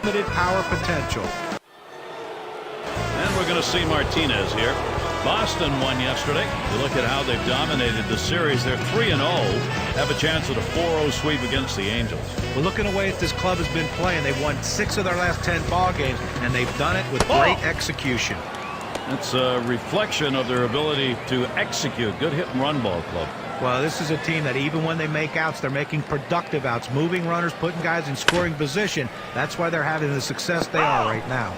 limited power potential. And we're going to see Martinez here. Boston won yesterday. You look at how they've dominated the series. They're 3-0. Have a chance at a 4-0 sweep against the Angels. Well, looking at the way this club has been playing, they've won 6 of their last 10 ball games, and they've done it with great execution. That's a reflection of their ability to execute. Good hit and run ball club. Well, this is a team that even when they make outs, they're making productive outs, moving runners, putting guys in scoring position. That's why they're having the success they are right now.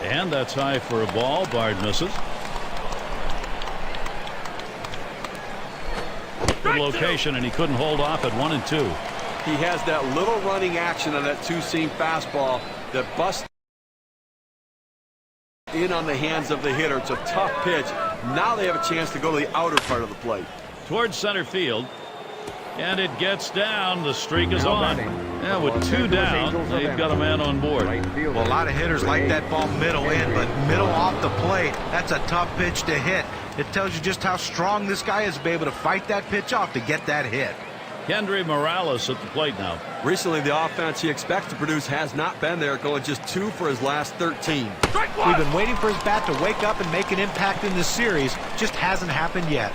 And that's high for a ball. Bard misses. Good location, and he couldn't hold off at 1-2. He has that little running action on that two-seam fastball that busts in on the hands of the hitter. It's a tough pitch. Now they have a chance to go to the outer part of the plate. Towards center field. And it gets down. The streak is on. Yeah, with 2 down, they've got a man on board. Well, a lot of hitters like that ball middle in, but middle off the plate, that's a tough pitch to hit. It tells you just how strong this guy is to be able to fight that pitch off to get that hit. Kendry Morales at the plate now. Recently, the offense he expects to produce has not been there, going just 2 for his last 13. We've been waiting for his bat to wake up and make an impact in this series. Just hasn't happened yet.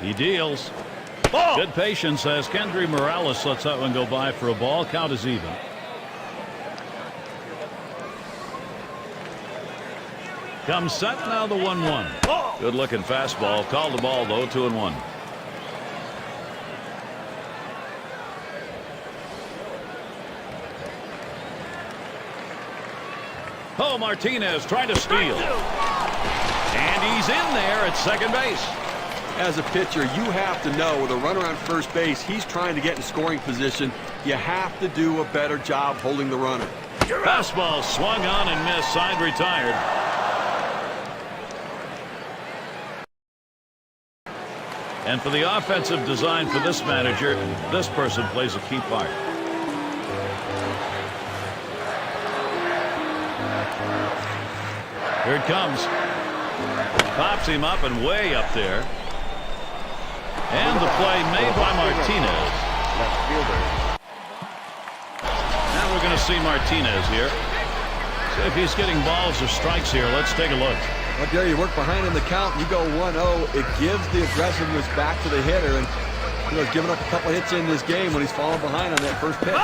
He deals. Good patience as Kendry Morales lets that one go by for a ball. Count is even. Comes set now the 1-1. Good looking fastball. Called the ball though. 2-1. Oh, Martinez trying to steal. And he's in there at second base. As a pitcher, you have to know with a runner on first base, he's trying to get in scoring position. You have to do a better job holding the runner. Fastball swung on and missed. Side retired. And for the offensive design for this manager, this person plays a key part. Here it comes. Pops him up and way up there. And the play made by Martinez. Now we're going to see Martinez here. See if he's getting balls or strikes here. Let's take a look. Well, Gary, you work behind in the count. You go 1-0. It gives the aggressiveness back to the hitter. And he's given up a couple hits in this game when he's fallen behind on that first pitch.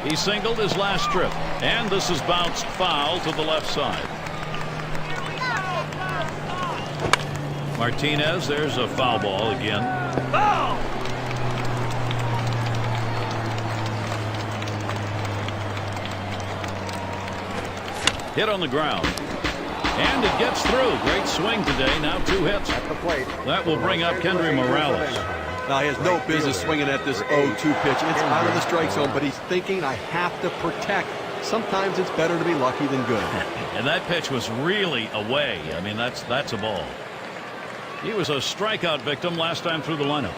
He singled his last trip. And this is bounced foul to the left side. Martinez, there's a foul ball again. Hit on the ground. And it gets through. Great swing today. Now 2 hits. At the plate. That will bring up Kendry Morales. Now, he has no business swinging at this 0-2 pitch. It's out of the strike zone, but he's thinking, I have to protect. Sometimes it's better to be lucky than good. And that pitch was really away. I mean, that's a ball. He was a strikeout victim last time through the lineup.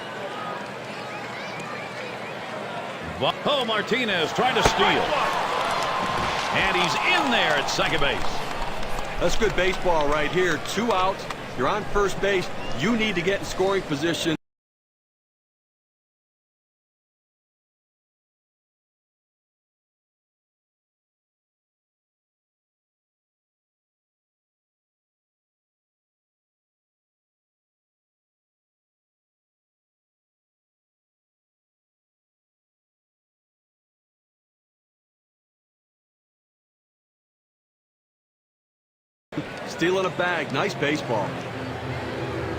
Oh, Martinez trying to steal. And he's in there at second base. That's good baseball right here. 2 outs. You're on first base. You need to get in scoring position. Stealing a bag. Nice baseball.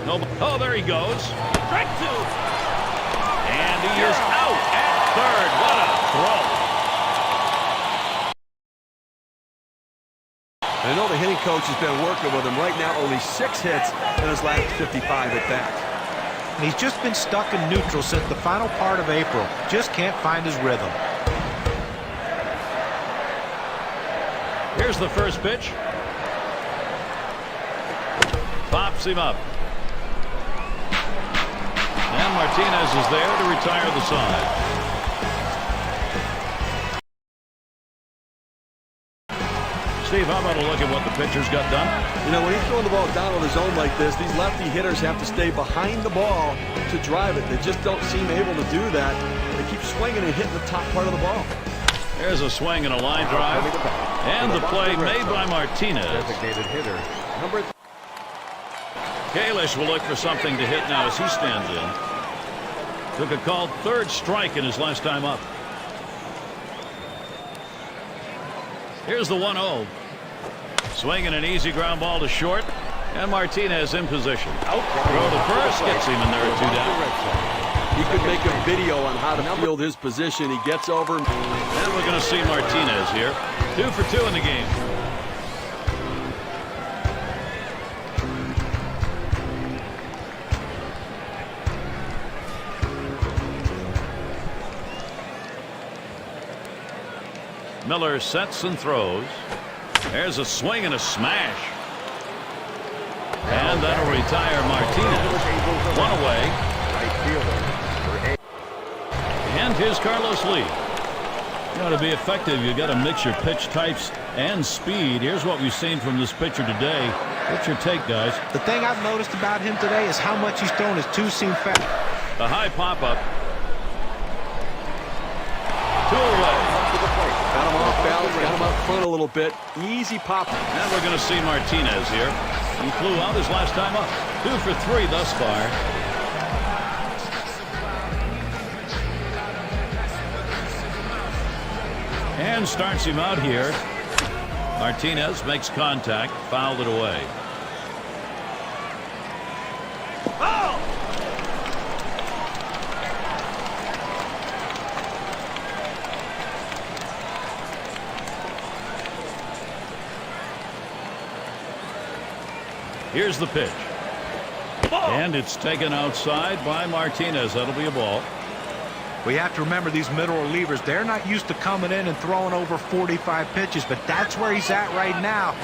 Oh, there he goes. Strike 2. And he is out at third. What a throw. I know the hitting coach has been working with him right now. Only 6 hits in his last 55 at bats. and he's just been stuck in neutral since the final part of April. Just can't find his rhythm. Here's the first pitch. Pops him up. And Martinez is there to retire the side. Steve, how about a look at what the pitcher's got done? You know, when he's throwing the ball down on his own like this, these lefty hitters have to stay behind the ball to drive it. They just don't seem able to do that. They keep swinging and hitting the top part of the ball. There's a swing and a line drive. And the play made by Martinez. Designated hitter, number. Kalish will look for something to hit now as he stands in. Took a called third strike in his last time up. Here's the 1-0. Swinging an easy ground ball to short. And Martinez in position. Throw to first. Gets him in there at 2 down. He could make a video on how to field his position. He gets over. And we're going to see Martinez here. 2 for 2 in the game. Miller sets and throws. There's a swing and a smash. And that'll retire Martinez. 1 away. And here's Carlos Lee. You know, to be effective, you got to mix your pitch types and speed. Here's what we've seen from this pitcher today. What's your take, guys? The thing I've noticed about him today is how much he's thrown his two-seam fast. The high pop-up. 2 away. Got him off balance, got him up front a little bit. Easy pop. And we're going to see Martinez here. He flew out his last time up. 2 for 3 thus far. And starts him out here. Martinez makes contact, fouled it away. Here's the pitch. And it's taken outside by Martinez. That'll be a ball. We have to remember these middle relievers, they're not used to coming in and throwing over 45 pitches, but that's where he's at right now.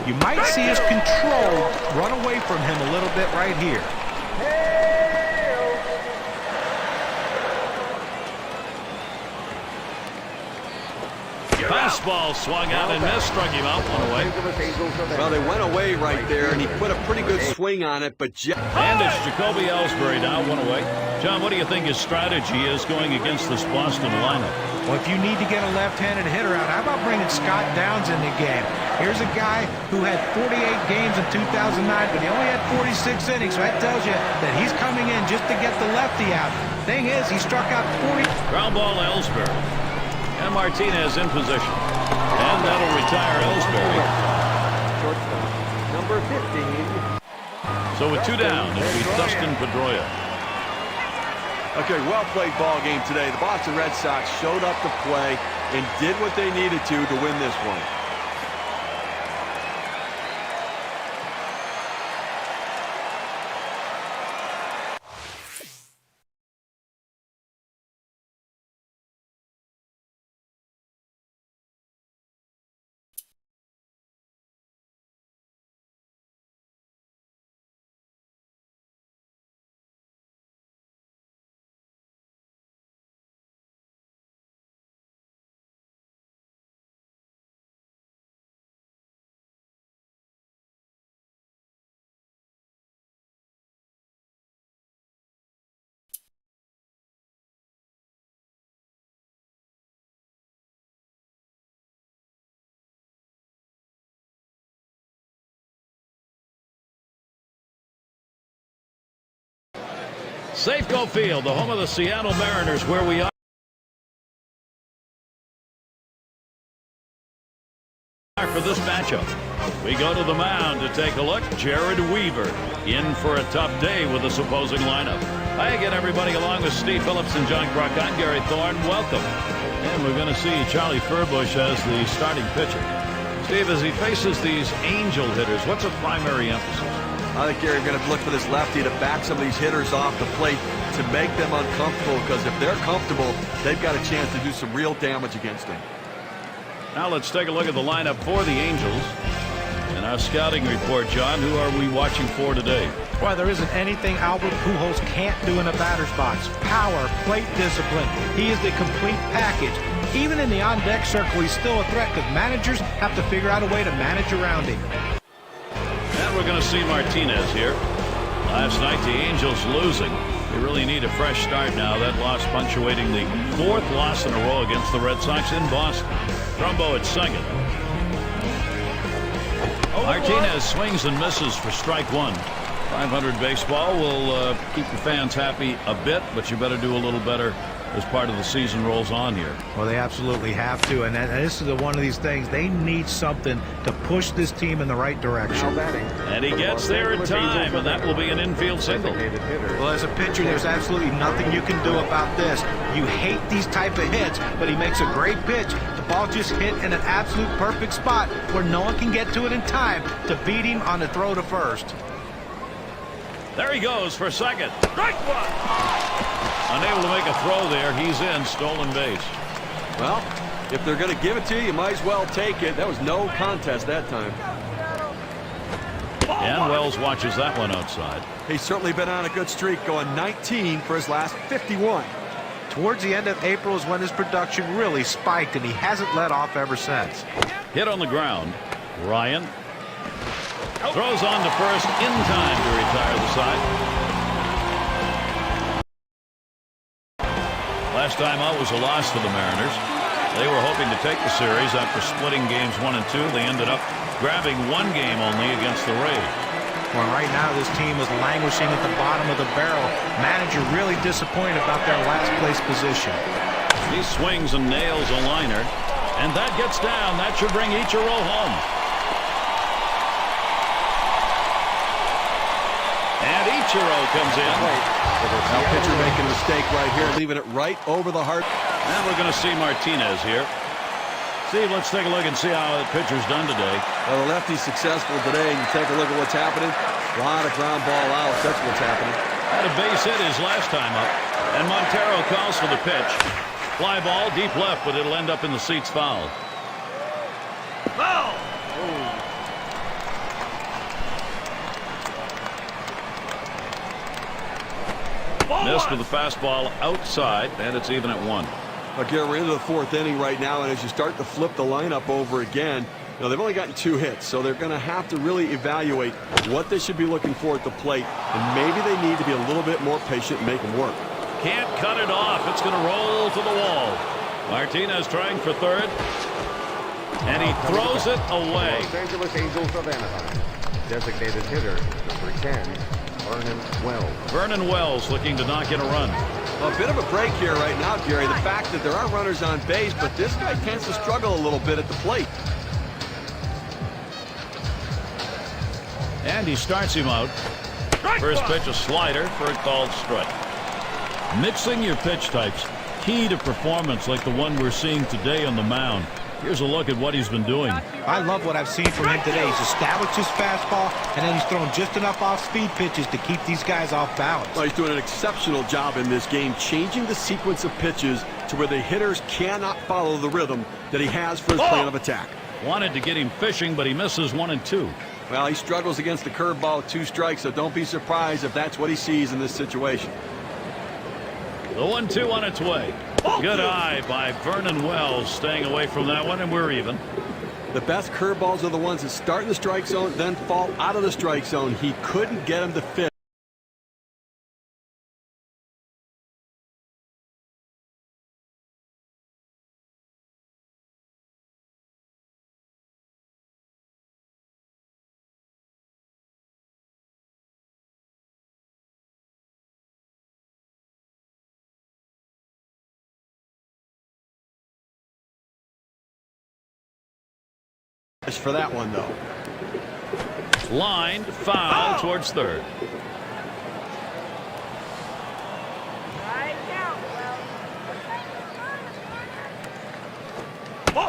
You might see his control run away from him a little bit right here. Fastball swung out and missed, struck him out, 1 away. Well, they went away right there, and he put a pretty good swing on it, but and it's Jacoby Ellsbury now, 1 away. John, what do you think his strategy is going against this Boston lineup? Well, if you need to get a left-handed hitter out, how about bringing Scott Downs in the game? Here's a guy who had 48 games in 2009, but he only had 46 innings, so that tells you that he's coming in just to get the lefty out. Thing is, he struck out 40. Ground ball Ellsbury. And Martinez in position. And that'll retire Ellsbury. Shortstop, number 15. So with 2 down, it'll be Dustin Pedroia. Okay, well-played ball game today. The Boston Red Sox showed up to play and did what they needed to win this one. Safeco Field, the home of the Seattle Mariners, where we are for this matchup. We go to the mound to take a look. Jared Weaver in for a tough day with this opposing lineup. Hi again, everybody, along with Steve Phillips and John Crockett. I'm Gary Thorne. Welcome. And we're going to see Charlie Furbush as the starting pitcher. Steve, as he faces these angel hitters, what's a primary emphasis? I think Gary, we're going to look for this lefty to back some of these hitters off the plate to make them uncomfortable, because if they're comfortable, they've got a chance to do some real damage against them. Now let's take a look at the lineup for the Angels. In our scouting report, John, who are we watching for today? Why, there isn't anything Albert Pujols can't do in a batter's box. Power, plate discipline. He is the complete package. Even in the on-deck circle, he's still a threat because managers have to figure out a way to manage around him. And we're going to see Martinez here. Last night, the Angels losing. They really need a fresh start now. That loss punctuating the 4th loss in a row against the Red Sox in Boston. Trumbo at second. Martinez swings and misses for strike 1. 500 baseball will keep the fans happy a bit, but you better do a little better as part of the season rolls on here. Well, they absolutely have to, and this is one of these things. They need something to push this team in the right direction. And he gets there in time, and that will be an infield single. Well, as a pitcher, there's absolutely nothing you can do about this. You hate these type of hits, but he makes a great pitch. The ball just hit in an absolute perfect spot where no one can get to it in time to beat him on the throw to first. There he goes for second. Strike 1. Unable to make a throw there. He's in. Stolen base. Well, if they're going to give it to you, you might as well take it. That was no contest that time. And Wells watches that one outside. He's certainly been on a good streak, going 19 for his last 51. Towards the end of April is when his production really spiked, and he hasn't let off ever since. Hit on the ground. Ryan throws on to first in time to retire the side. Last time out was a loss to the Mariners. They were hoping to take the series after splitting games 1 and 2. They ended up grabbing 1 game only against the Rays. Well, right now this team is languishing at the bottom of the barrel. Manager really disappointed about their last place position. He swings and nails a liner, and that gets down. That should bring Ichiro home. And Ichiro comes in. Now pitcher making a mistake right here, leaving it right over the heart. And we're going to see Martinez here. Steve, let's take a look and see how the pitcher's done today. Well, the lefty's successful today, and you take a look at what's happening. A lot of ground ball outs. That's what's happening. Had a base hit his last time up. And Montero calls for the pitch. Fly ball, deep left, but it'll end up in the seats foul. Foul! Missed with the fastball outside, and it's even at 1. Again, we're into the 4th inning right now, and as you start to flip the lineup over again, you know, they've only gotten 2 hits, so they're going to have to really evaluate what they should be looking for at the plate, and maybe they need to be a little bit more patient and make them work. Can't cut it off. It's going to roll to the wall. Martinez trying for third, and he throws it away. Los Angeles Angels of Anaheim. Designated hitter, number 10, Vernon Wells. Vernon Wells looking to knock in a run. A bit of a break here right now, Gary. The fact that there are runners on base, but this guy tends to struggle a little bit at the plate. And he starts him out. First pitch, a slider for a called strike. Mixing your pitch types, key to performance like the one we're seeing today on the mound. Here's a look at what he's been doing. I love what I've seen from him today. He's established his fastball, and then he's thrown just enough off-speed pitches to keep these guys off balance. Well, he's doing an exceptional job in this game, changing the sequence of pitches to where the hitters cannot follow the rhythm that he has for his plan of attack. Wanted to get him fishing, but he misses 1 and 2. Well, he struggles against the curveball with 2 strikes, so don't be surprised if that's what he sees in this situation. The 1-2 on its way. Good eye by Vernon Wells, staying away from that one, and we're even. The best curveballs are the ones that start in the strike zone, then fall out of the strike zone. He couldn't get them to fit. For that one, though. Lined, foul towards third.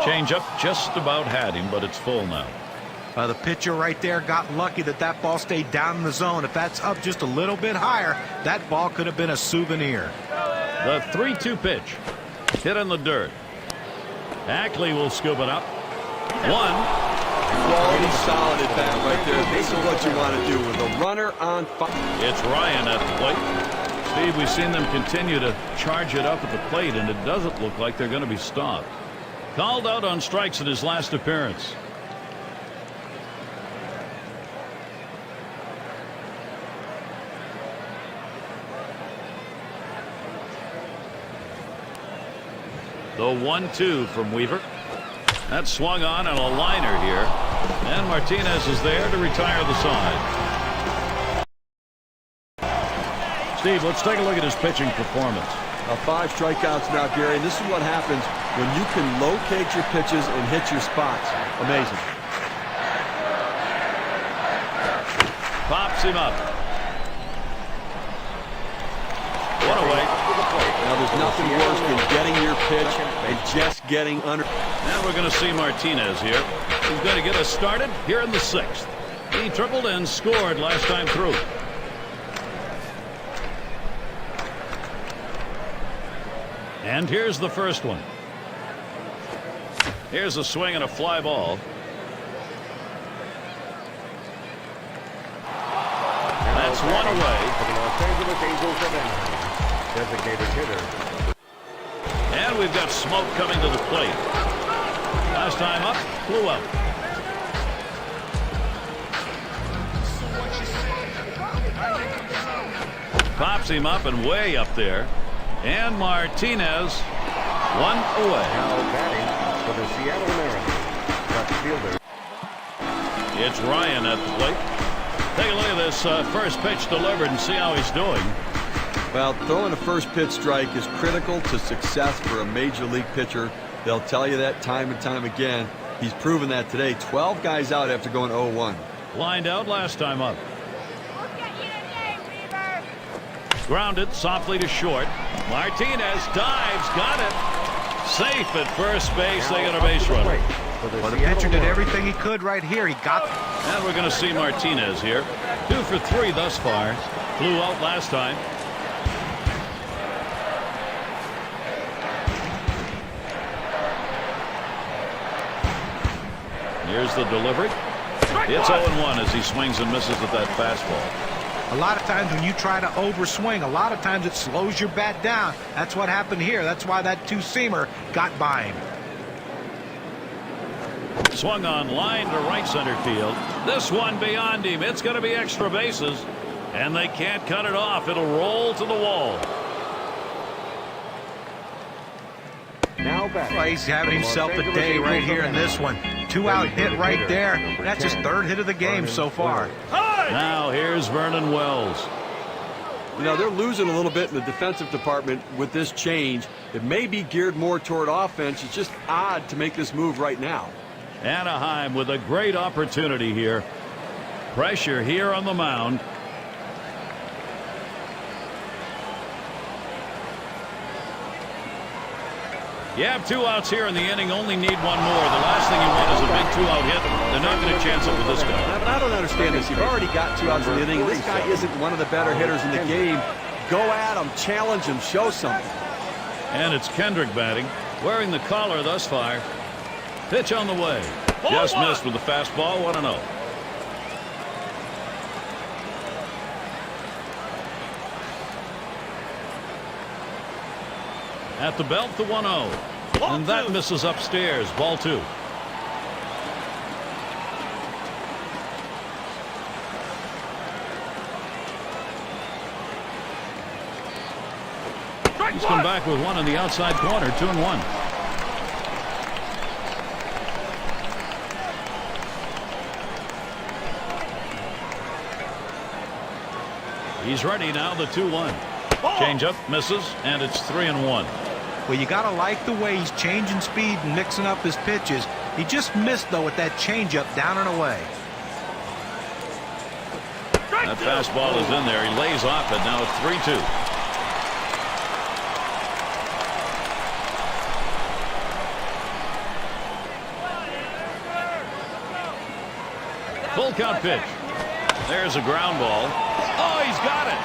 Change up just about had him, but it's full now. The pitcher right there got lucky that that ball stayed down in the zone. If that's up just a little bit higher, that ball could have been a souvenir. The 3-2 pitch. Hit in the dirt. Ackley will scoop it up. One. Quality solid at bat right there. This is what you want to do with a runner on fire. It's Ryan at the plate. Steve, we've seen them continue to charge it up at the plate, and it doesn't look like they're going to be stopped. Called out on strikes in his last appearance. The 1-2 from Weaver. That's swung on a liner here. And Martinez is there to retire the side. Steve, let's take a look at his pitching performance. 5 strikeouts now, Gary. And this is what happens when you can locate your pitches and hit your spots. Amazing. Pops him up. One away. Now, there's nothing worse than getting your pitch and just getting under. Now we're going to see Martinez here. He's going to get us started here in the 6th. He tripled and scored last time through. And here's the first one. Here's a swing and a fly ball. That's one away. For the Los Angeles Angels of Anaheim. Designated hitter. And we've got smoke coming to the plate. Last time up, flew out. Pops him up and way up there. And Martinez, one away. Now batting for the Seattle Mariners. Left fielder. It's Ryan at the plate. Take a look at this first pitch delivered and see how he's doing. Well, throwing a first pitch strike is critical to success for a major league pitcher. They'll tell you that time and time again. He's proven that today. 12 guys out after going 0-1. Lined out last time up. Grounded softly to short. Martinez dives, got it. Safe at first base. They got a base runner. Well, the pitcher did everything he could right here. He got. And we're going to see Martinez here. 2 for 3 thus far. Flew out last time. Here's the delivery. It's 0-1 as he swings and misses with that fastball. A lot of times when you try to overswing, a lot of times it slows your bat down. That's what happened here. That's why that two-seamer got by him. Swung on line to right center field. This one beyond him. It's going to be extra bases. And they can't cut it off. It'll roll to the wall. Now back. Well, he's having himself a day right here in this one. 2-out hit right there. That's his 3rd hit of the game so far. Now here's Vernon Wells. You know, they're losing a little bit in the defensive department with this change. It may be geared more toward offense. It's just odd to make this move right now. Anaheim with a great opportunity here. Pressure here on the mound. You have 2 outs here in the inning. Only need 1 more. The last thing you want is a big 2-out hit. They're not going to chance it with this guy. But I don't understand this. You've already got 2 outs in the inning. This guy isn't one of the better hitters in the game. Go at him, challenge him, show something. And it's Kendrick batting, wearing the collar thus far. Pitch on the way. Just missed with the fastball. 1-0. At the belt, the 1-0. And that misses upstairs. Ball 2. He's come back with 1 in the outside corner. 2-1. He's ready now. The 2-1. Change up, misses, and it's 3-1. Well, you got to like the way he's changing speed and mixing up his pitches. He just missed, though, with that changeup down and away. That fastball is in there. He lays off it. Now it's 3-2. Full count pitch. There's a ground ball. Oh, he's got it.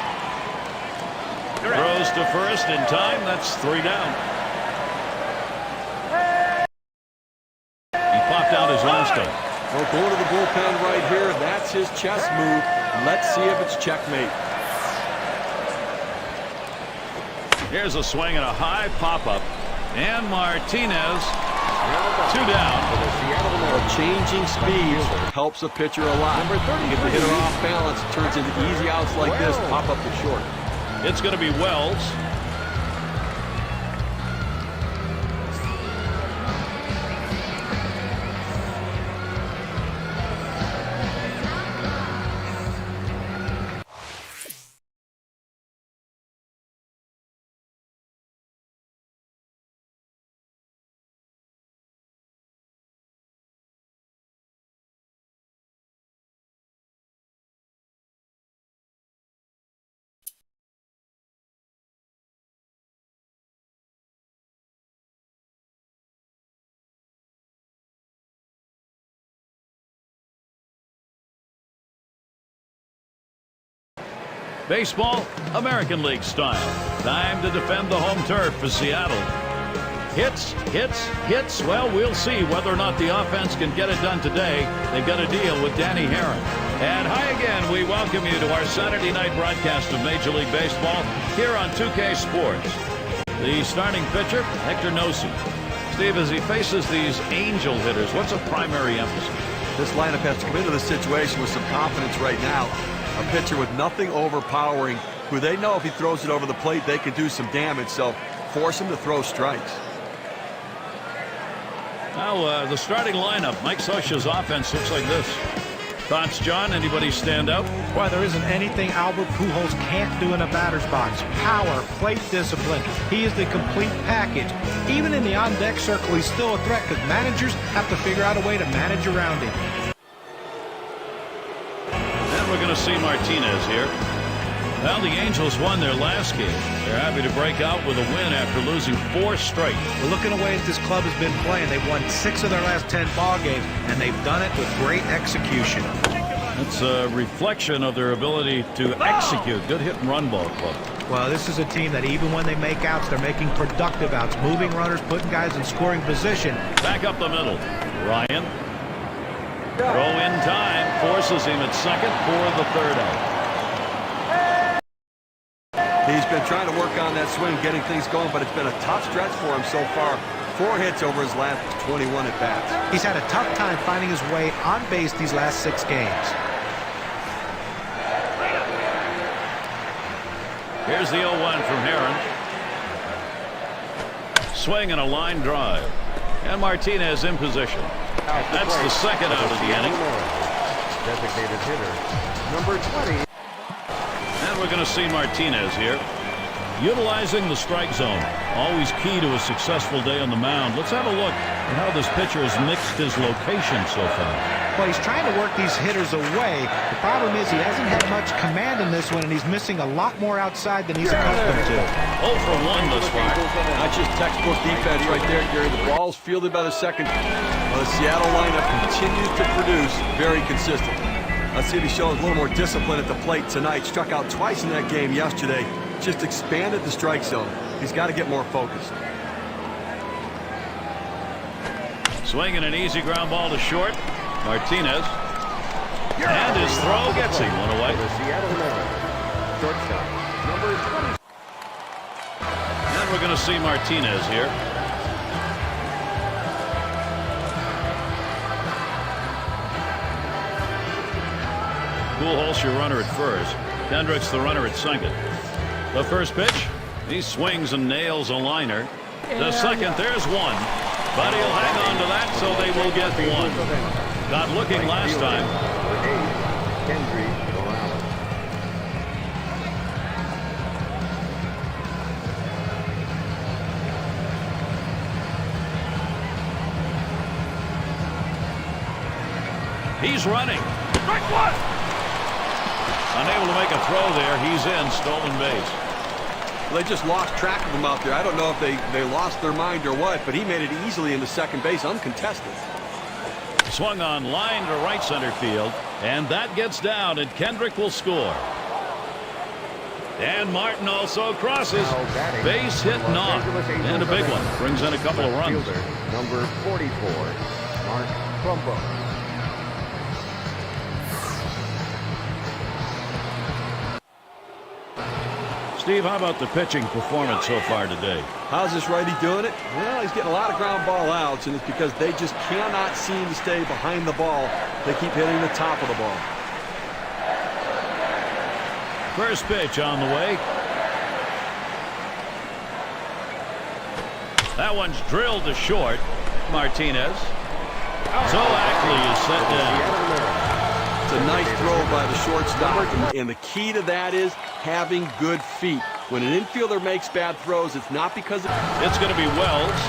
Throws to first in time. That's 3 down. He popped out his last time. Well, going to the bullpen right here. That's his chess move. Let's see if it's checkmate. Here's a swing and a high pop-up. And Martinez, 2 down. Well, changing speeds helps a pitcher a lot. Number 30, get the hitter off balance. It turns into easy outs like this. Pop up to short. It's going to be Wells. Baseball, American League style. Time to defend the home turf for Seattle. Hits, hits, hits. Well, we'll see whether or not the offense can get it done today. They've got to deal with Danny Herron. And hi again. We welcome you to our Saturday night broadcast of Major League Baseball here on 2K Sports. The starting pitcher, Hector Nosu. Steve, as he faces these angel hitters, what's a primary emphasis? This lineup has to come into the situation with some confidence right now. A pitcher with nothing overpowering, who they know if he throws it over the plate, they can do some damage. So force him to throw strikes. Now, the starting lineup, Mike Scioscia's offense looks like this. Thoughts, John? Anybody stand out? Well, there isn't anything Albert Pujols can't do in a batter's box. Power, plate discipline. He is the complete package. Even in the on-deck circle, he's still a threat because managers have to figure out a way to manage around him. We're going to see Martinez here. Well, the Angels won their last game. They're happy to break out with a win after losing 4 straight. Well, looking away at this club has been playing. They've won 6 of their last 10 ball games, and they've done it with great execution. It's a reflection of their ability to execute. Good hit and run ball club. Well, this is a team that even when they make outs, they're making productive outs, moving runners, putting guys in scoring position. Back up the middle. Ryan. Throw in time, forces him at second for the 3rd out. He's been trying to work on that swing, getting things going, but it's been a tough stretch for him so far. 4 hits over his last 21 at-bats. He's had a tough time finding his way on base these last 6 games. Here's the 0-1 from Herron. Swing and a line drive. And Martinez in position. That's the 2nd out of the inning. Designated hitter, number 20. And we're going to see Martinez here. Utilizing the strike zone. Always key to a successful day on the mound. Let's have a look at how this pitcher has mixed his location so far. Well, he's trying to work these hitters away. The problem is he hasn't had much command in this one, and he's missing a lot more outside than he's accustomed to. 0 for 1 thus far. That's just textbook defense right there, Gary. The ball's fielded by the second. Well, the Seattle lineup continues to produce very consistent. Let's see if he shows a little more discipline at the plate tonight. Struck out twice in that game yesterday. Just expanded the strike zone. He's got to get more focused. Swinging an easy ground ball to short. Martinez. And his throw gets him one away. The Seattle Mariners, shortstop, number 20. And we're going to see Martinez here. Pujols your runner at first. Kendricks the runner at second. The first pitch. He swings and nails a liner. The second, there's one. But he'll hang on to that, so they will get one. Got looking last time. He's running. Strike 1. Unable to make a throw there. He's in. Stolen base. Well, they just lost track of him out there. I don't know if they lost their mind or what, but he made it easily into second base, uncontested. Swung on line to right center field. And that gets down, and Kendrick will score. And Martin also crosses. Base hit knock. And a big one. Brings in a couple of runs. Number 44, Mark Trumbo. Steve, how about the pitching performance so far today? How's this righty doing it? Well, he's getting a lot of ground ball outs, and it's because they just cannot seem to stay behind the ball. They keep hitting the top of the ball. First pitch on the way. That one's drilled to short. Martinez. So Ackley is set down. It's a nice throw by the shortstop, and the key to that is having good feet. When an infielder makes bad throws, it's not because it's going to be Wells.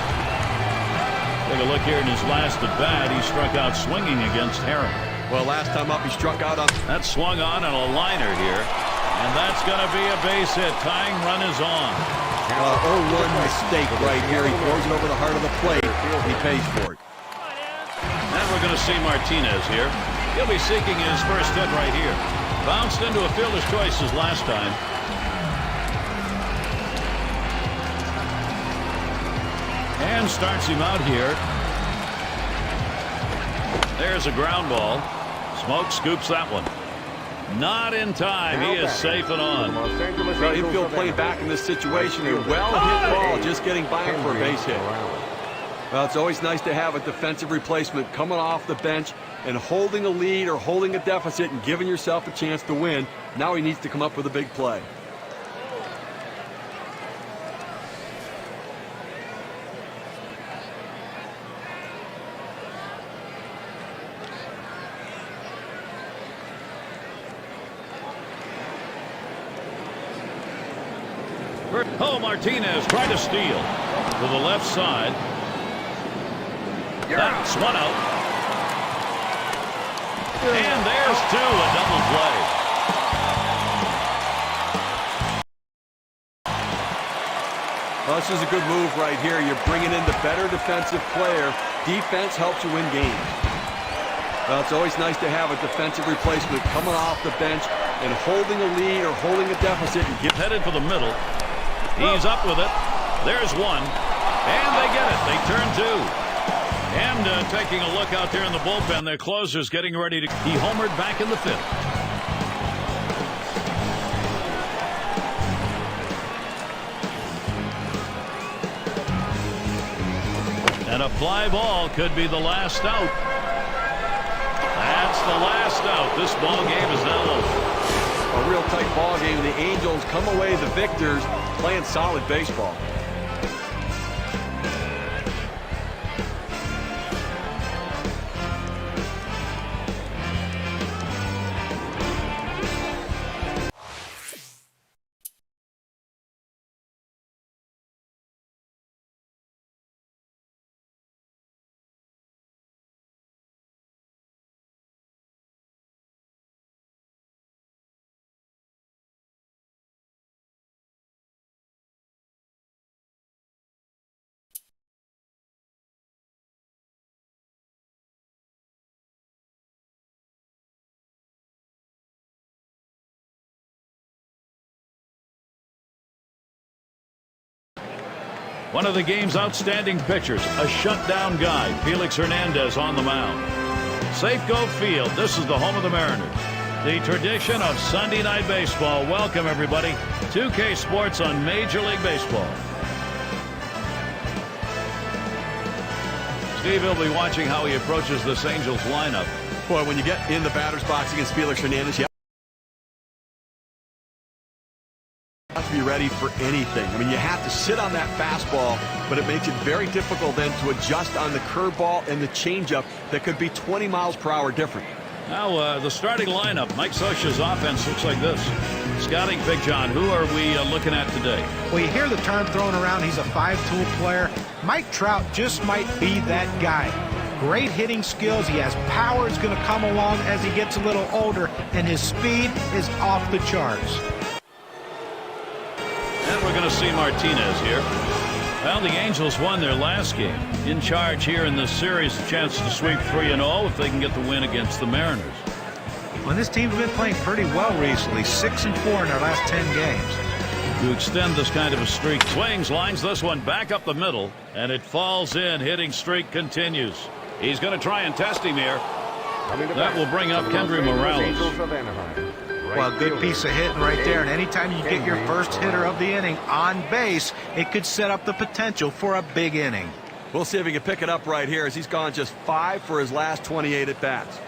Take a look here in his last at bat. He struck out swinging against Herring. Well, last time up, he struck out on. That swung on a liner here, and that's going to be a base hit. Tying run is on. 0-1 mistake right here. He throws it over the heart of the plate. He pays for it. And we're going to see Martinez here. He'll be seeking his first hit right here. Bounced into a fielder's choices last time. And starts him out here. There's a ground ball. Smoke scoops that one. Not in time. He is safe and on. Well, infield playing back in this situation. A well-hit ball just getting by him for a base hit. Well, it's always nice to have a defensive replacement coming off the bench and holding a lead or holding a deficit and giving yourself a chance to win. Now he needs to come up with a big play. Oh, Martinez tried to steal to the left side. That's one out. And there's two, a double play. Well, this is a good move right here. You're bringing in the better defensive player. Defense helps you win games. Well, it's always nice to have a defensive replacement coming off the bench and holding a lead or holding a deficit and give. Headed for the middle. He's up with it. There's one. And they get it. They turn two. And taking a look out there in the bullpen, their closer's getting ready to. He homered back in the fifth. And a fly ball could be the last out. That's the last out. This ball game is now over. A real tight ball game. The Angels come away the victors, playing solid baseball. One of the game's outstanding pitchers, a shutdown guy, Felix Hernandez on the mound. Safeco Field, this is the home of the Mariners. The tradition of Sunday Night Baseball. Welcome, everybody. 2K Sports on Major League Baseball. Steve will be watching how he approaches this Angels lineup. Boy, when you get in the batter's box against Felix Hernandez, you have to be ready for anything. I mean, you have to sit on that fastball, but it makes it very difficult then to adjust on the curveball and the changeup that could be 20 miles per hour different. Now, the starting lineup, Mike Scioscia's offense looks like this. Scouting Big John, who are we looking at today? Well, you hear the term thrown around, he's a five-tool player. Mike Trout just might be that guy. Great hitting skills. He has power. Is going to come along as he gets a little older, and his speed is off the charts. And we're going to see Martinez here. Well, the Angels won their last game. In charge here in this series, a chance to sweep 3-0 if they can get the win against the Mariners. Well, this team's been playing pretty well recently, 6-4 in their last 10 games. To extend this kind of a streak, swings, lines this one back up the middle, and it falls in. Hitting streak continues. He's going to try and test him here. That will bring up Kendry Morales. Well, good piece of hitting right there, and anytime you get your first hitter of the inning on base, it could set up the potential for a big inning. We'll see if he can pick it up right here, as he's gone just 5 for his last 28 at-bats.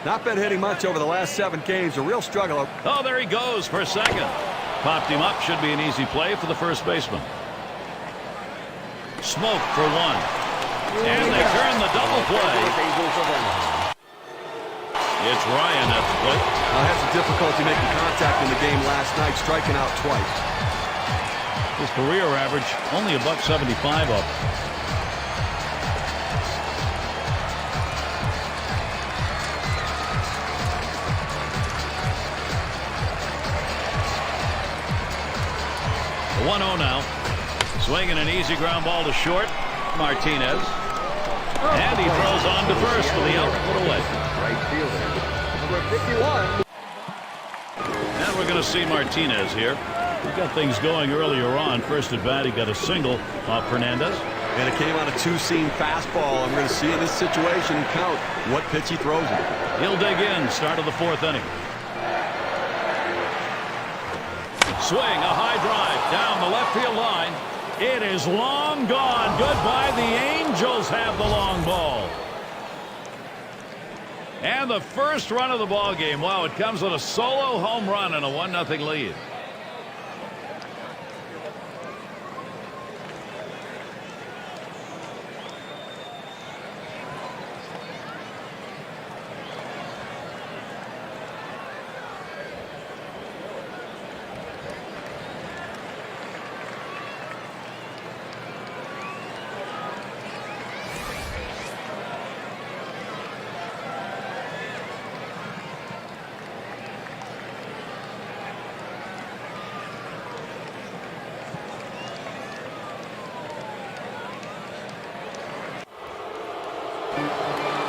Not been hitting much over the last 7 games. A real struggle. Oh, there he goes for second. Popped him up. Should be an easy play for the first baseman. Smoke for 1. And they turn the double play. It's Ryan at the plate. Had some difficulty making contact in the game last night, striking out twice. His career average only $1.75 up. The 1-0 now. Swinging an easy ground ball to short. Martinez. And he throws on to first for the out. Put away. Right fielder, number 51. And we're going to see Martinez here. We got things going earlier on. First at bat, he got a single off Fernandez. And it came on a two-seam fastball. I'm going to see in this situation count what pitch he throws it. He'll dig in. Start of the 4th inning. Swing, a high drive down the left field line. It is long gone. Goodbye. The Angels have the long ball. And the first run of the ball game. Wow, it comes with a solo home run and a 1-0 lead.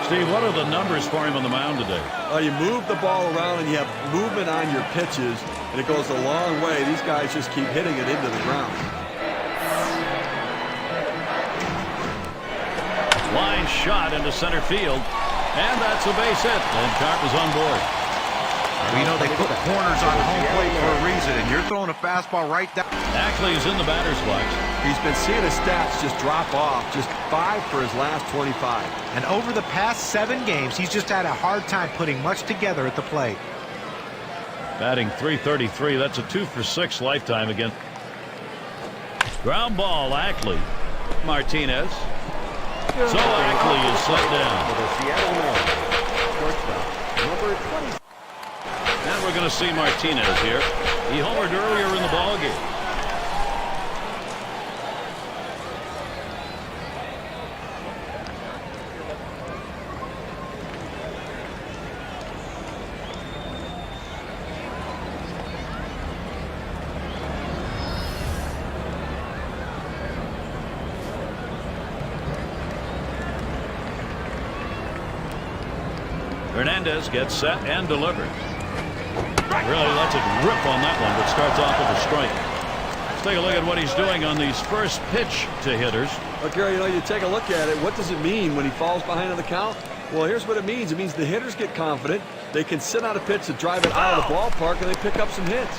Steve, what are the numbers for him on the mound today? You move the ball around and you have movement on your pitches, and it goes a long way. These guys just keep hitting it into the ground. Line shot into center field, and that's a base hit. And Carp is on board. Well, you know, they put corners on home plate for a reason, and you're throwing a fastball right down. Ackley is in the batter's box. He's been seeing his stats just drop off. Just 5 for his last 25. And over the past 7 games, he's just had a hard time putting much together at the plate. Batting .333. That's a 2 for 6 lifetime again. Ground ball, Ackley. Martinez. So Ackley is set down. For the Seattle Mariners, shortstop, number 20. And we're going to see Martinez here. He homered earlier in the ball game. Hernandez gets set and delivers. Really lets it rip on that one, but starts off with a strike. Let's take a look at what he's doing on these first pitch to hitters. Well, Gary, you know, you take a look at it. What does it mean when he falls behind on the count? Well, here's what it means. It means the hitters get confident. They can sit on a pitch to drive it out of the ballpark, and they pick up some hits.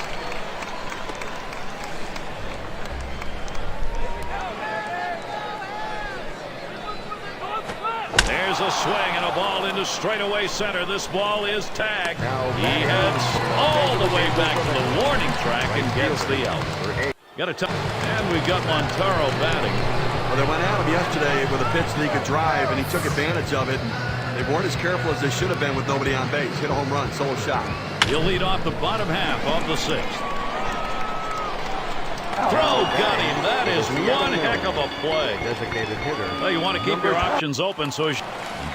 There's a swing and a ball into straightaway center. This ball is tagged. He heads all the way back to the warning track and gets the out. Got a touch. And we got Montaro batting. Well, they went at him yesterday with a pitch that he could drive, and he took advantage of it. And they weren't as careful as they should have been with nobody on base. Hit a home run, solo shot. He'll lead off the bottom half of the 6th. Throw got him. That is one heck of a play. Designated hitter. Well, you want to keep your options open. So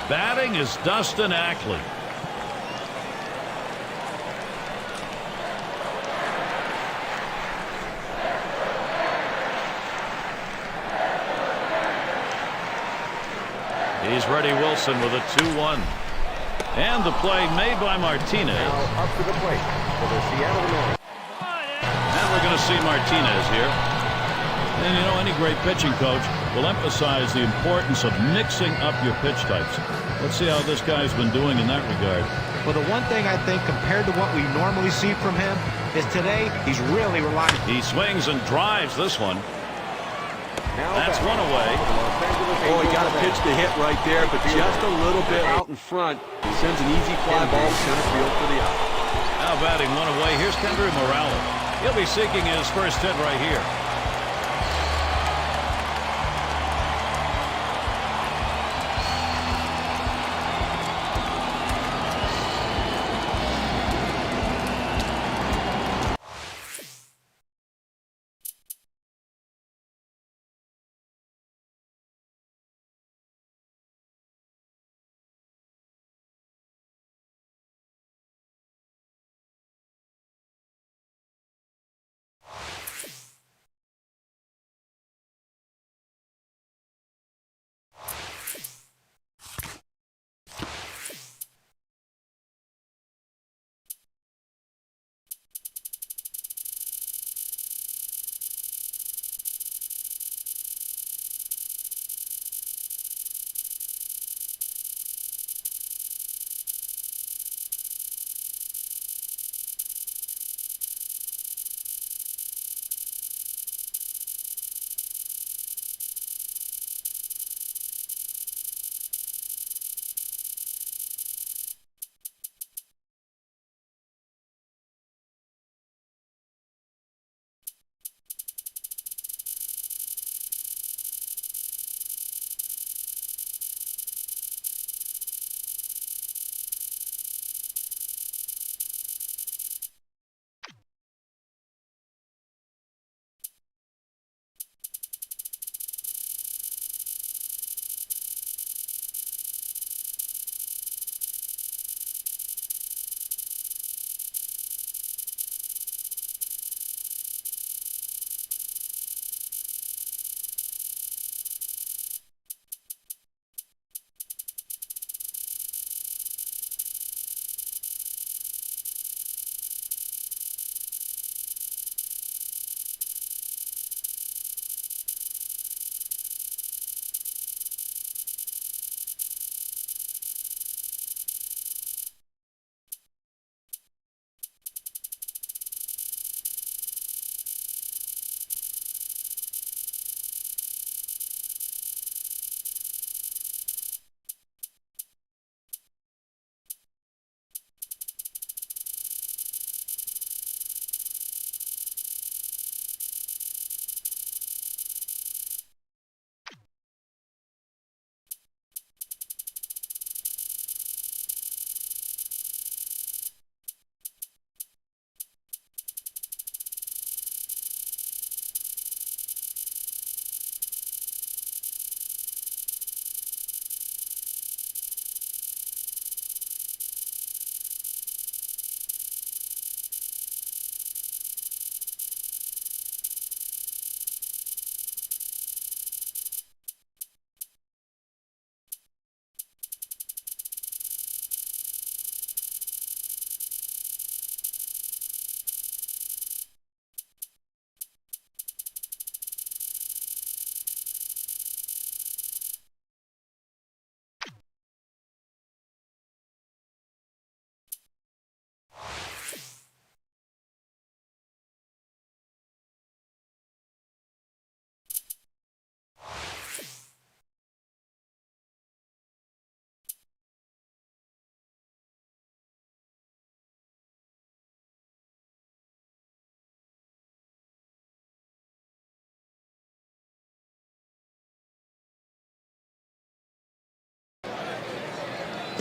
batting is Dustin Ackley. He's Freddie Wilson with a 2-1. And the play made by Martinez. Now up to the plate for the Seattle Mariners. And we're going to see Martinez here. And, you know, any great pitching coach will emphasize the importance of mixing up your pitch types. Let's see how this guy's been doing in that regard. Well, the one thing I think compared to what we normally see from him is today he's really relying. He swings and drives this one. Now That's back one away. for the Los Angeles Oh, he Angels got a pitch to hit right there, but just a little bit out in front. He sends an easy fly ball to center field for the out. Now batting one away. Here's Kendry Morales. He'll be seeking his first hit right here.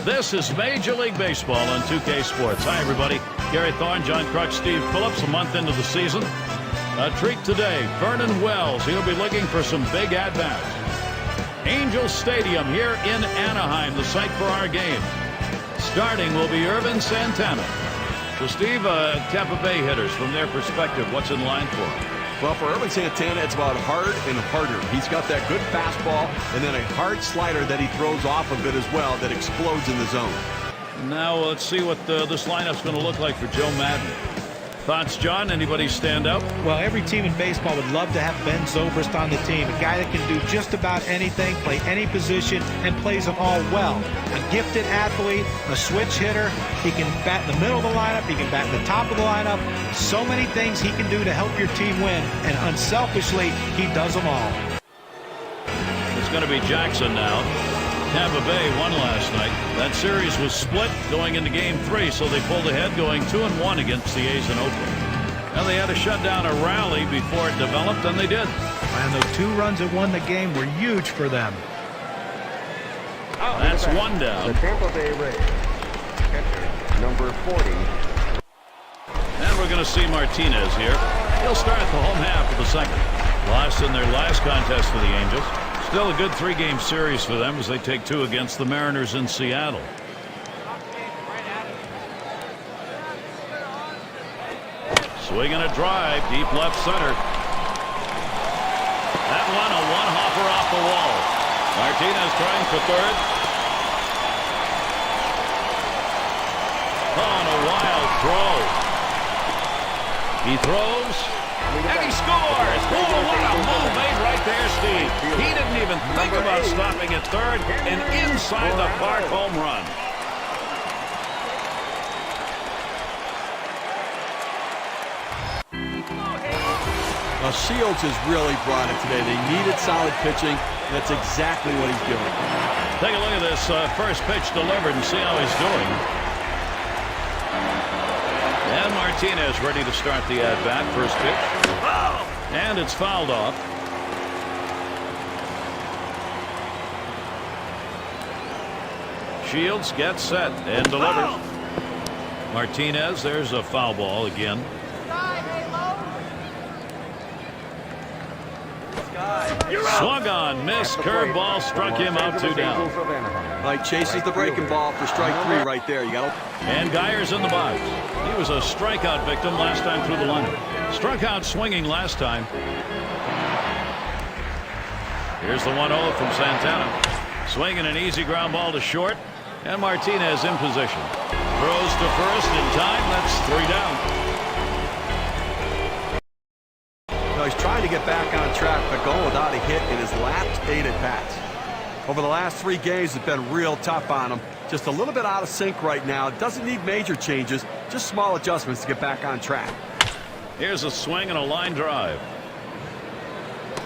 This is Major League Baseball on 2K Sports. Hi, everybody. Gary Thorne, John Kruk, Steve Phillips, a month into the season. A treat today, Vernon Wells. He'll be looking for some big at-bats. Angel Stadium here in Anaheim, the site for our game. Starting will be Irvin Santana. So, Steve, Tampa Bay hitters, from their perspective, what's in line for them? Well, for Irvin Santana, it's about hard and harder. He's got that good fastball and then a hard slider that he throws off of it as well that explodes in the zone. Now let's see what this lineup's going to look like for Joe Madden. Thoughts, John? Anybody stand out? Well, every team in baseball would love to have Ben Zobrist on the team, a guy that can do just about anything, play any position, and plays them all well. A gifted athlete, a switch hitter. He can bat in the middle of the lineup. He can bat in the top of the lineup. So many things he can do to help your team win, and unselfishly, he does them all. It's going to be Jackson now. Tampa Bay won last night. That series was split going into Game 3, so they pulled ahead going 2-1 against the A's in Oakland. And they had to shut down a rally before it developed, and they did. And those 2 runs that won the game were huge for them. That's 1 down. The Tampa Bay Rays, catcher number 40. And we're going to see Martinez here. He'll start the home half of the second. Lost in their last contest for the Angels. Still a good 3-game series for them as they take 2 against the Mariners in Seattle. Swinging a drive, deep left center. That one, a one-hopper off the wall. Martinez trying for third. On a wild throw. He throws. And he scores! Oh, what a move made right there, Steve. He didn't even think about stopping at third and inside the park home run. Well, Shields has really brought it today. They needed solid pitching, and that's exactly what he's doing. Take a look at this first pitch delivered and see how he's doing. And Martinez ready to start the at-bat. First pitch. And it's fouled off. Shields gets set and delivers. Martinez, there's a foul ball again. Swung on, missed, curveball, struck him out, 2 down. Like chases the breaking ball for strike 3 right there. You got. And Geyer's in the box. He was a strikeout victim last time through the lineup. Struck out swinging last time. Here's the 1-0 from Santana. Swinging an easy ground ball to short. And Martinez in position. Throws to first in time. That's 3 down. He's trying to get back on track, but going without a hit in his last 8 at-bats. Over the last 3 games, it's been real tough on him. Just a little bit out of sync right now. Doesn't need major changes, just small adjustments to get back on track. Here's a swing and a line drive.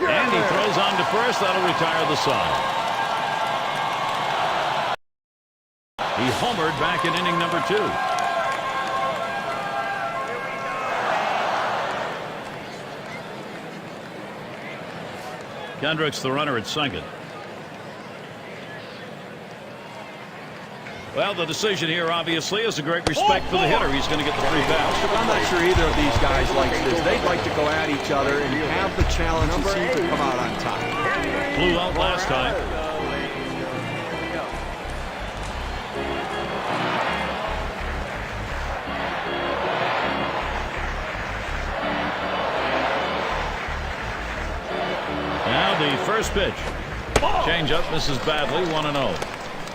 And he throws on to first. That'll retire the side. He homered back in inning number 2. Kendrick's the runner at second. Well, the decision here obviously is a great respect for the hitter. He's going to get the free pass. I'm not sure either of these guys like this. They'd like to go at each other and have the challenge and see who can come out on top. Flew out last time. Now the first pitch. Change-up misses badly, 1-0.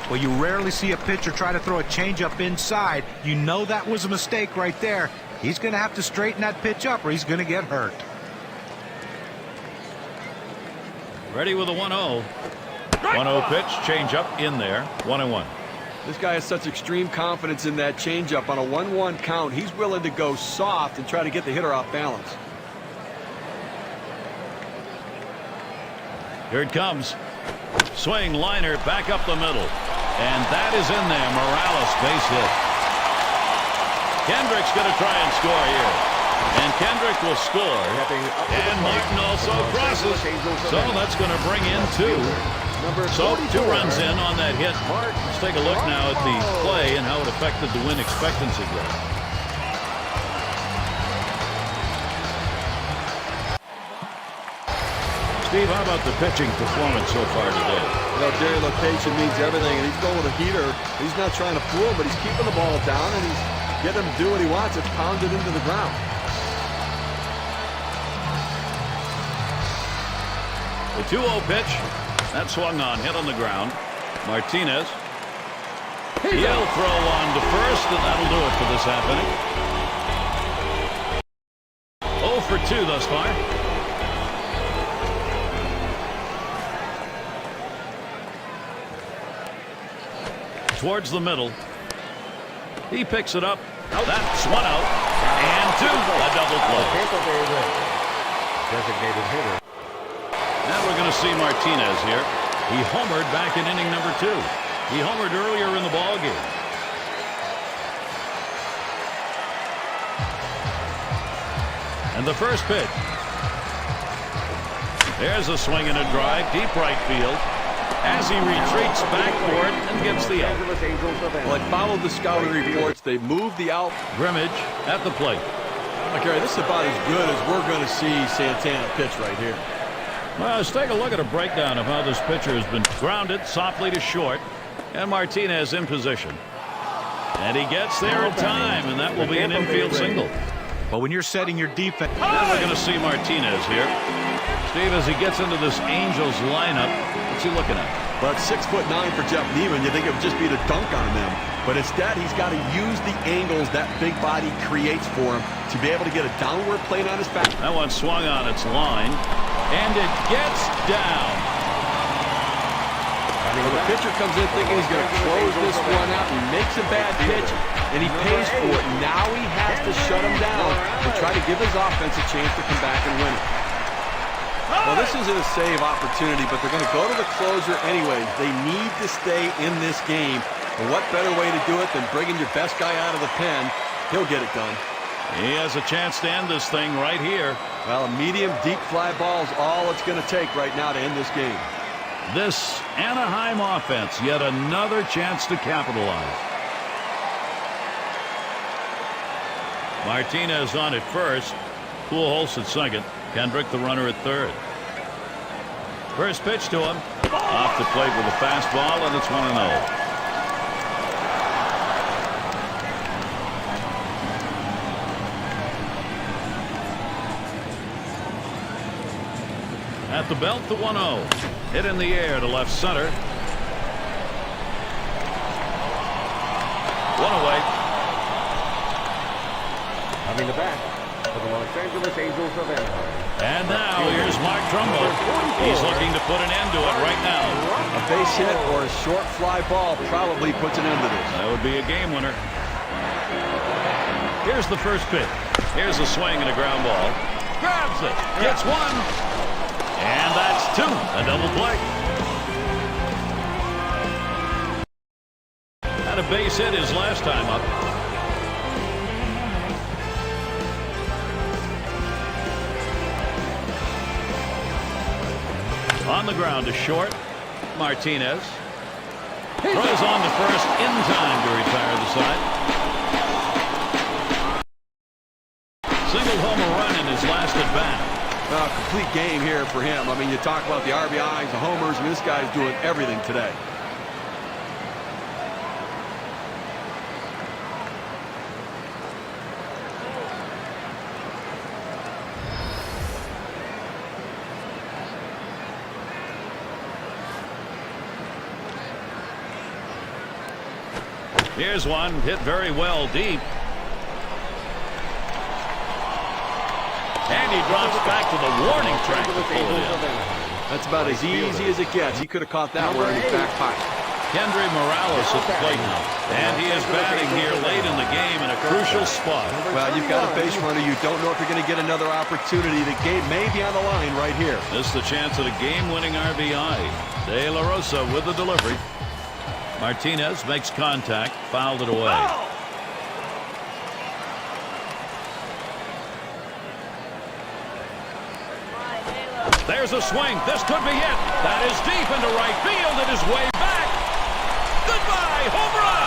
Well, you rarely see a pitcher try to throw a changeup inside. You know that was a mistake right there. He's going to have to straighten that pitch up or he's going to get hurt. Ready with a 1-0. 1-0 pitch, changeup in there, 1-1. This guy has such extreme confidence in that changeup. On a 1-1 count, he's willing to go soft and try to get the hitter off balance. Here it comes. Swing, liner, back up the middle. And that is in there. Morales, base hit. Kendrick's going to try and score here. And Kendrick will score. And Martin also crosses. So that's going to bring in 2. So 2 runs in on that hit. Let's take a look now at the play and how it affected the win expectancy growth. Steve, how about the pitching performance so far today? You know, Jerry, location means everything, and he's going with a heater. He's not trying to fool him, but he's keeping the ball down, and he's getting him to do what he wants. It's pounded into the ground. The 2-0 pitch. That swung on, hit on the ground. Martinez. He'll throw on to first, and that'll do it for this half inning. 0 for 2 thus far. Towards the middle. He picks it up. That's one out. And 2. A double play. Designated hitter. Now we're going to see Martinez here. He homered back in inning number 2. He homered earlier in the ball game. And the first pitch. There's a swing and a drive, deep right field. As he retreats backward and gets the out. Well, I followed the scouting reports. They moved the out. Grimmage at the plate. Okay, this is about as good as we're going to see Santana pitch right here. Well, let's take a look at a breakdown of how this pitcher has been grounded softly to short. And Martinez in position. And he gets there in time, and that will be an infield single. But when you're setting your defense... Now we're going to see Martinez here. Steve, as he gets into this Angels lineup, what's he looking at? Well, it's 6'9" for Jeff Neiman. You think it would just be to dunk on them. But instead, he's got to use the angles that big body creates for him to be able to get a downward plane on his back. That one swung on its line, and it gets down. Well, the pitcher comes in thinking he's going to close this one out and makes a bad pitch, and he pays for it. Now he has to shut him down and try to give his offense a chance to come back and win it. Well, this isn't a save opportunity, but they're going to go to the closer anyways. They need to stay in this game. And what better way to do it than bringing your best guy out of the pen? He'll get it done. He has a chance to end this thing right here. Well, a medium deep fly ball is all it's going to take right now to end this game. This Anaheim offense, yet another chance to capitalize. Martinez on at first. Pujols at second. Kendrick the runner at third. First pitch to him. Off the plate with a fastball, and it's 1-0. At the belt, the 1-0. Hit in the air to left center. One away. Coming to bat for the Los Angeles Angels of Anaheim. And now here's Mark Trumbo. He's looking to put an end to it right now. A base hit or a short fly ball probably puts an end to this. That would be a game winner. Here's the first pitch. Here's a swing and a ground ball. Grabs it. Gets one. And that's 2. A double play. Had a base hit his last time up. On the ground to short. Martinez throws on to first in time to retire the side. Single home run in his last at bat. Complete game here for him. I mean, you talk about the RBIs, the homers. I mean, this guy's doing everything today. Here's one hit very well deep. And he drops back to the warning track to pull it in. That's about as easy as it gets. He could have caught that one in his back pocket. Kendry Morales at the plate now. And he is batting here late in the game in a crucial spot. Well, you've got a base runner. You don't know if you're going to get another opportunity. The game may be on the line right here. This is the chance at a game-winning RBI. De La Rosa with the delivery. Martinez makes contact, fouled it away. There's a swing. This could be it. That is deep into right field. It is way back. Goodbye. Home run.